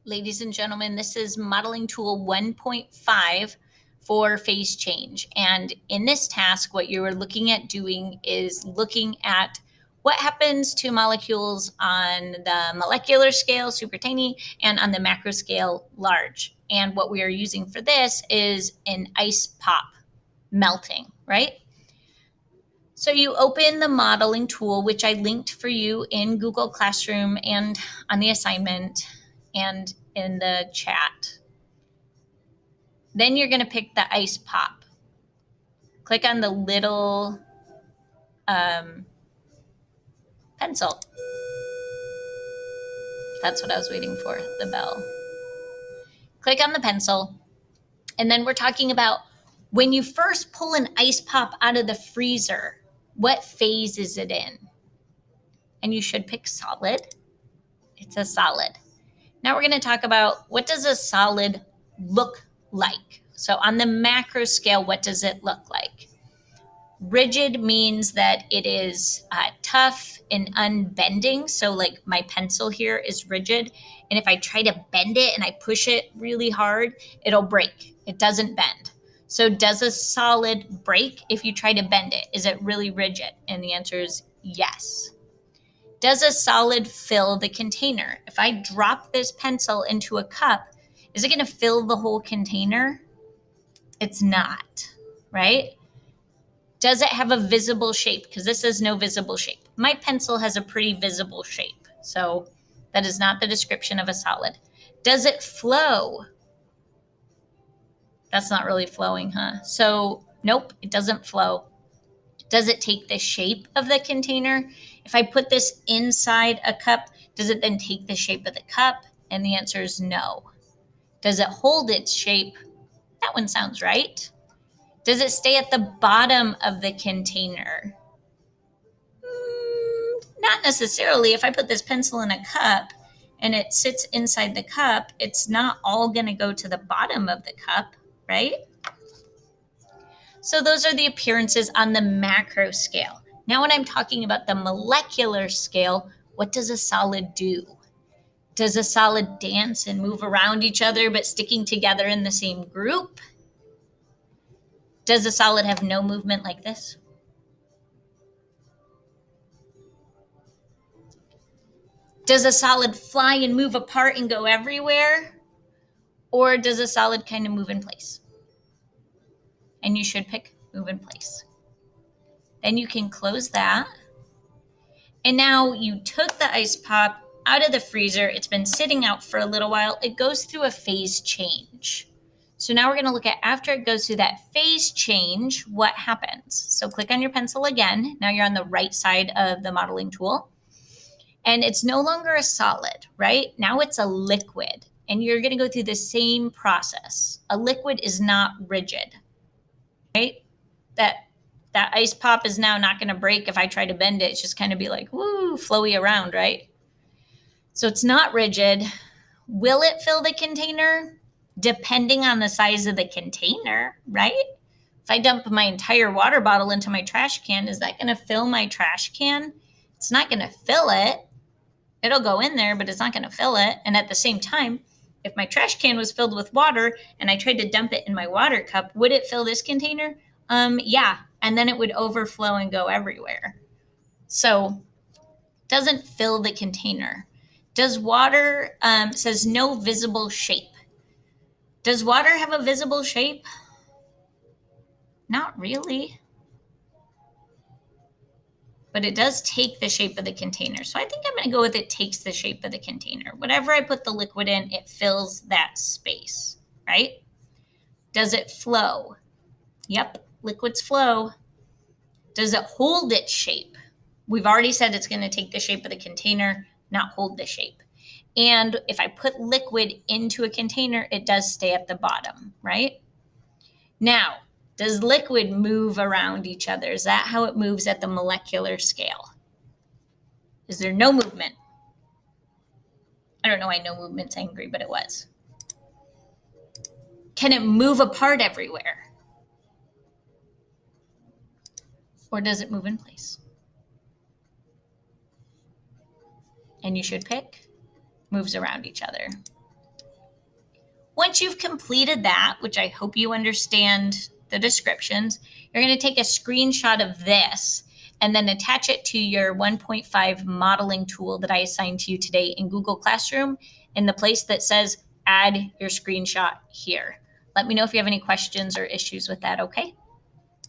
Ladies and gentlemen, this is modeling tool 1.5 for phase change. And in this task, what you are looking at doing is looking at what happens to molecules on the molecular scale, super tiny, and on the macro scale, large. And what we are using for this is an ice pop melting, right? So you open the modeling tool, which I linked for you in Google Classroom and on the assignment and in the chat. Then you're going to pick the ice pop. Click on the little pencil. That's what I was waiting for, the bell. Click on the pencil. And then we're talking about when you first pull an ice pop out of the freezer, what phase is it in? And you should pick solid. It's a solid. Now we're going to talk about what does a solid look like? So on the macro scale, what does it look like? Rigid means that it is tough and unbending. So like my pencil here is rigid. And if I try to bend it and I push it really hard, it'll break. It doesn't bend. So does a solid break if you try to bend it? Is it really rigid? And the answer is yes. Does a solid fill the container? If I drop this pencil into a cup, is it going to fill the whole container? It's not, right? Does it have a visible shape? Because this is no visible shape. My pencil has a pretty visible shape. So that is not the description of a solid. Does it flow? That's not really flowing, huh? So nope, it doesn't flow. Does it take the shape of the container? If I put this inside a cup, does it then take the shape of the cup? And the answer is no. Does it hold its shape? That one sounds right. Does it stay at the bottom of the container? Not necessarily. If I put this pencil in a cup and it sits inside the cup, it's not all going to go to the bottom of the cup, right? So those are the appearances on the macro scale. Now when I'm talking about the molecular scale, what does a solid do? Does a solid dance and move around each other but sticking together in the same group? Does a solid have no movement like this? Does a solid fly and move apart and go everywhere? Or does a solid kind of move in place? And you should pick move in place. Then you can close that. And now you took the ice pop out of the freezer. It's been sitting out for a little while. It goes through a phase change. So now we're going to look at after it goes through that phase change, what happens. So click on your pencil again. Now you're on the right side of the modeling tool. And it's no longer a solid, right? Now it's a liquid. And you're going to go through the same process. A liquid is not rigid, right? That ice pop is now not going to break if I try to bend it. It's just kind of be like, woo, flowy around, right? So it's not rigid. Will it fill the container? Depending on the size of the container, right? If I dump my entire water bottle into my trash can, is that going to fill my trash can? It's not going to fill it. It'll go in there, but it's not going to fill it. And at the same time, if my trash can was filled with water and I tried to dump it in my water cup, would it fill this container? Yeah. And then it would overflow and go everywhere. So it doesn't fill the container. Does water, says no visible shape. Does water have a visible shape? Not really. But it does take the shape of the container. So I think I'm going to go with it takes the shape of the container. Whatever I put the liquid in, it fills that space, right? Does it flow? Yep, liquids flow. Does it hold its shape? We've already said it's going to take the shape of the container, not hold the shape. And if I put liquid into a container, it does stay at the bottom, right? Now, does liquid move around each other? Is that how it moves at the molecular scale? Is there no movement? I don't know why no movement's angry, but it was. Can it move apart everywhere? Or does it move in place? And you should pick moves around each other. Once you've completed that, which I hope you understand the descriptions, you're going to take a screenshot of this and then attach it to your 1.5 modeling tool that I assigned to you today in Google Classroom in the place that says add your screenshot here. Let me know if you have any questions or issues with that, okay?